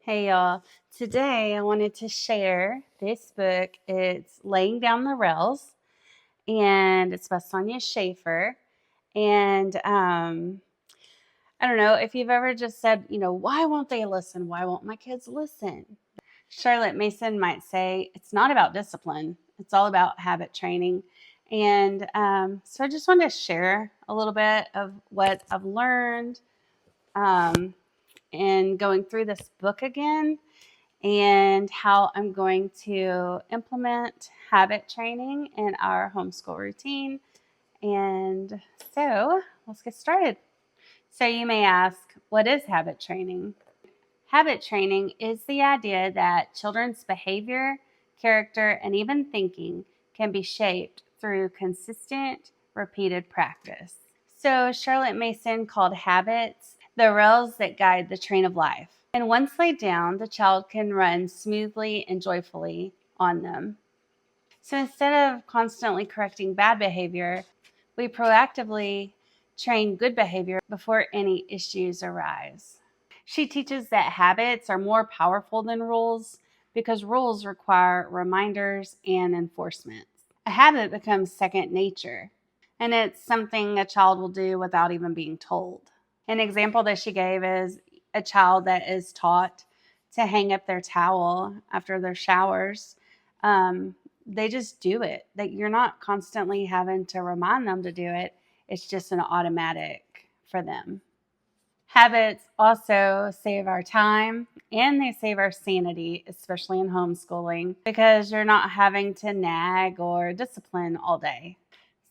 Hey y'all, today I wanted to share this book. It's Laying Down the Rails, and it's by Sonya Shafer. And I don't know if you've ever just said, why won't they listen? Why won't my kids listen? Charlotte Mason might say it's not about discipline, it's all about habit training. And so I just wanted to share a little bit of what I've learned in going through this book again, and how I'm going to implement habit training in our homeschool routine. And so let's get started. So you may ask, what is habit training? Habit training is the idea that children's behavior, character, and even thinking can be shaped through consistent, repeated practice. So Charlotte Mason called habits the rails that guide the train of life. And once laid down, the child can run smoothly and joyfully on them. So instead of constantly correcting bad behavior, we proactively train good behavior before any issues arise. She teaches that habits are more powerful than rules because rules require reminders and enforcement. A habit becomes second nature, and it's something a child will do without even being told. An example that she gave is a child that is taught to hang up their towel after their showers. They just do it. That you're not constantly having to remind them to do it. It's just an automatic for them. Habits also save our time and they save our sanity, especially in homeschooling, because you're not having to nag or discipline all day.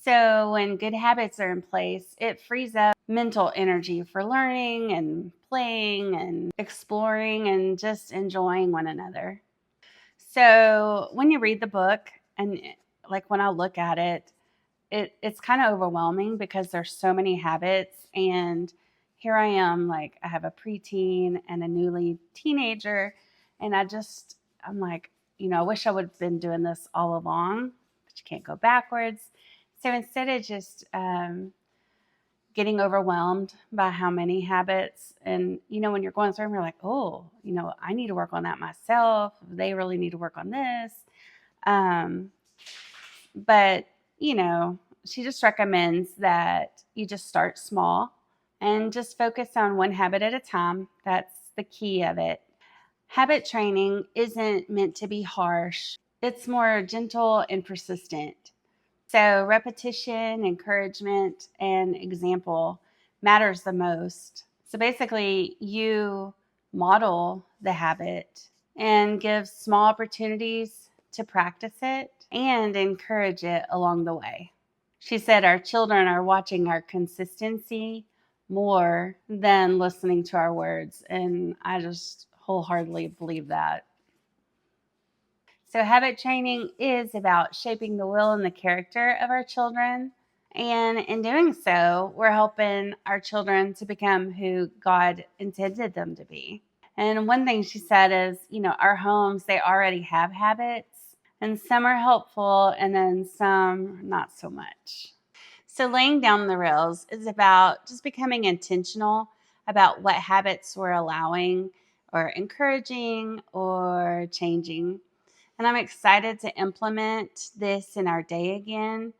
So when good habits are in place, it frees up mental energy for learning and playing and exploring and just enjoying one another. So when you read the book and like when I look at it, it's kind of overwhelming because there's so many habits, and here I am, like I have a preteen and a newly teenager, and I'm like, I wish I would have been doing this all along, but you can't go backwards. So instead of just getting overwhelmed by how many habits, and when you're going through them, you're like, oh, I need to work on that myself. They really need to work on this. Um, but, she just recommends that you just start small and just focus on one habit at a time. That's the key of it. Habit training isn't meant to be harsh, it's more gentle and persistent. So, repetition, encouragement, and example matters the most. So, basically, you model the habit and give small opportunities to practice it and encourage it along the way. She said our children are watching our consistency more than listening to our words. And I just wholeheartedly believe that. So, habit training is about shaping the will and the character of our children. And in doing so, we're helping our children to become who God intended them to be. And one thing she said is, our homes, they already have habits, and some are helpful, and then some not so much. So, laying down the rails is about just becoming intentional about what habits we're allowing or encouraging or changing. And I'm excited to implement this in our day again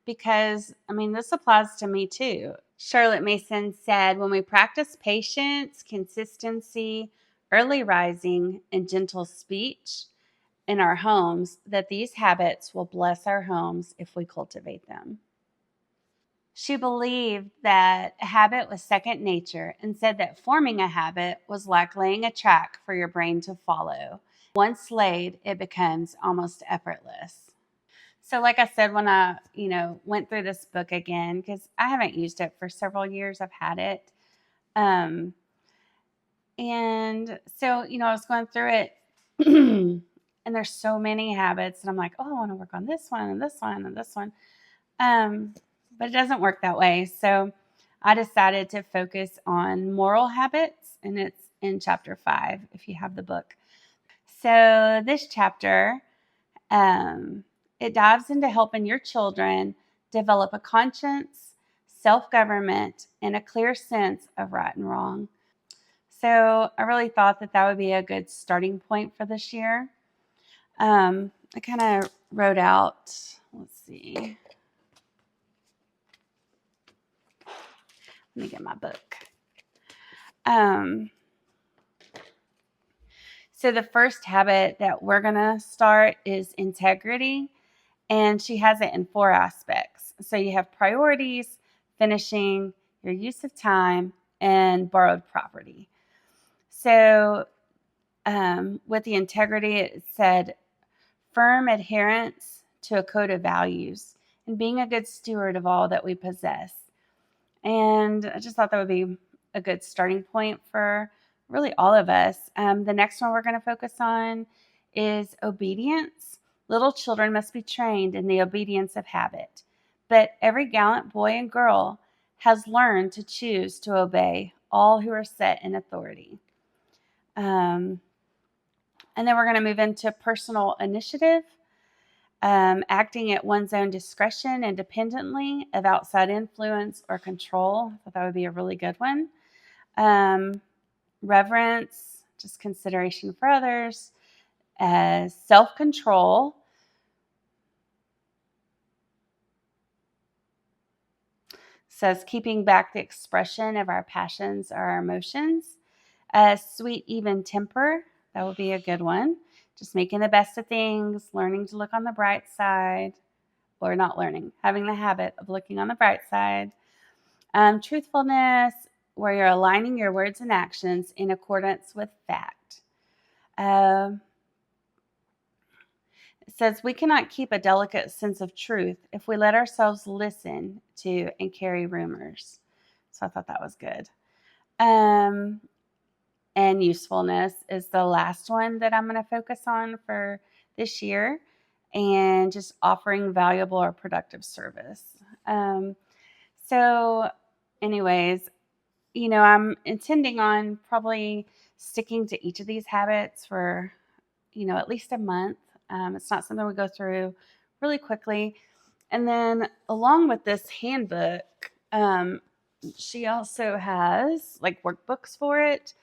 because, this applies to me too. Charlotte Mason said, when we practice patience, consistency, early rising, and gentle speech in our homes, that these habits will bless our homes if we cultivate them. She believed that a habit was second nature and said that forming a habit was like laying a track for your brain to follow. Once laid, it becomes almost effortless. So like I said, when I, went through this book again, because I haven't used it for several years, I've had it. And so, I was going through it and there's so many habits and I'm like, oh, I want to work on this one and this one and this one. But it doesn't work that way. So I decided to focus on moral habits, and it's in chapter 5 if you have the book. So this chapter, it dives into helping your children develop a conscience, self-government, and a clear sense of right and wrong. So I really thought that would be a good starting point for this year. I kind of wrote out, let's see, let me get my book. So the first habit that we're going to start is integrity. And she has it in 4 aspects. So you have priorities, finishing, your use of time, and borrowed property. So with the integrity, it said firm adherence to a code of values and being a good steward of all that we possess. And I just thought that would be a good starting point for really all of us. The next one we're going to focus on is obedience. Little children must be trained in the obedience of habit, but every gallant boy and girl has learned to choose to obey all who are set in authority. And then we're going to move into personal initiative. Acting at one's own discretion independently of outside influence or control. I thought that would be a really good one. Reverence, just consideration for others. Self-control. Says keeping back the expression of our passions or our emotions. Sweet, even temper. That would be a good one. Just making the best of things, learning to look on the bright side. Or not learning, having the habit of looking on the bright side. Truthfulness, where you're aligning your words and actions in accordance with fact. It says we cannot keep a delicate sense of truth if we let ourselves listen to and carry rumors. So I thought that was good. And usefulness is the last one that I'm going to focus on for this year, and just offering valuable or productive service. So anyways, I'm intending on probably sticking to each of these habits for, at least a month. It's not something we go through really quickly. And then along with this handbook, she also has like workbooks for it.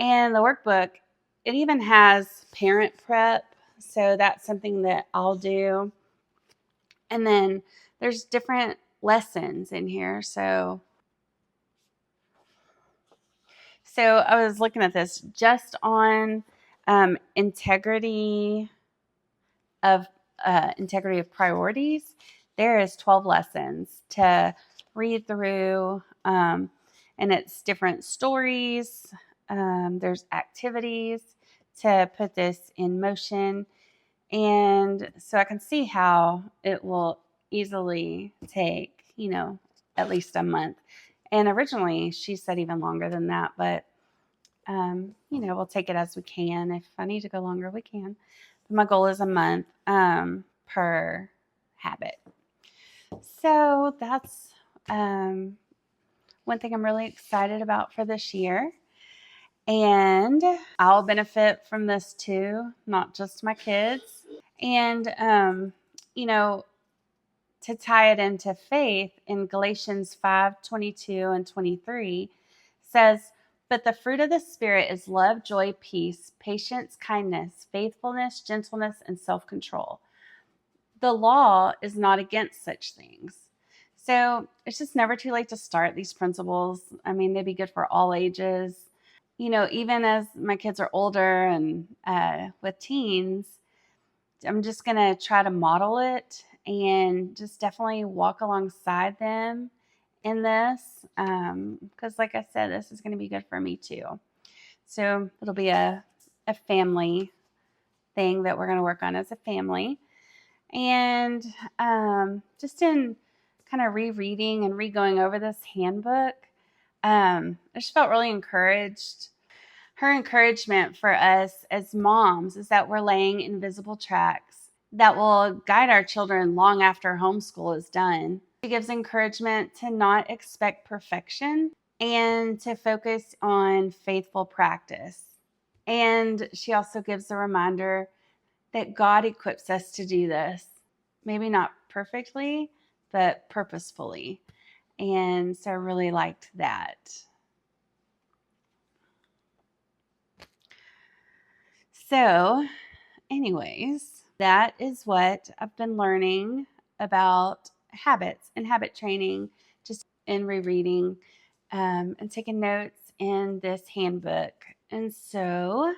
And the workbook, it even has parent prep. So that's something that I'll do. And then there's different lessons in here. So I was looking at this just on integrity of priorities. There is 12 lessons to read through, and it's different stories. There's activities to put this in motion. And so I can see how it will easily take, at least a month. And originally she said even longer than that, but we'll take it as we can. If I need to go longer, we can. But my goal is a month per habit. So that's one thing I'm really excited about for this year. And I'll benefit from this too, not just my kids. And, to tie it into faith, in Galatians 5:22 and 23 says, but the fruit of the Spirit is love, joy, peace, patience, kindness, faithfulness, gentleness, and self-control. The law is not against such things. So it's just never too late to start these principles. I mean, they'd be good for all ages. Even as my kids are older and with teens, I'm just going to try to model it and just definitely walk alongside them in this. Because like I said, this is going to be good for me too. So it'll be a family thing that we're going to work on as a family. And just in kind of rereading and re-going over this handbook, I just felt really encouraged. Her encouragement for us as moms is that we're laying invisible tracks that will guide our children long after homeschool is done. She gives encouragement to not expect perfection and to focus on faithful practice. And she also gives a reminder that God equips us to do this, maybe not perfectly, but purposefully. And so I really liked that. So, anyways, that is what I've been learning about habits and habit training, just in rereading and taking notes in this handbook. And so,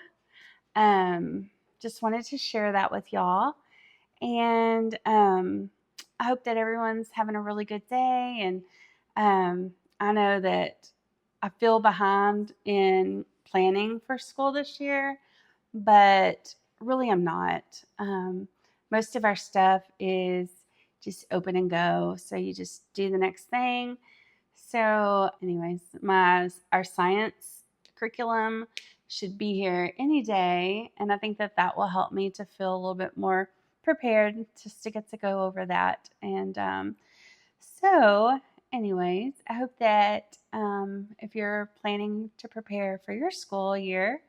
just wanted to share that with y'all. And I hope that everyone's having a really good day. And I know that I feel behind in planning for school this year, but really I'm not. Most of our stuff is just open and go. So you just do the next thing. So, anyways, our science curriculum should be here any day, and I think that that will help me to feel a little bit more prepared just to get to go over that. And so, anyways, I hope that if you're planning to prepare for your school year,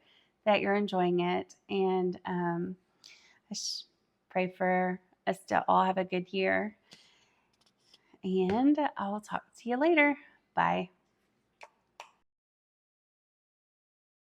that you're enjoying it, and I pray for us to all have a good year. And I will talk to you later. Bye.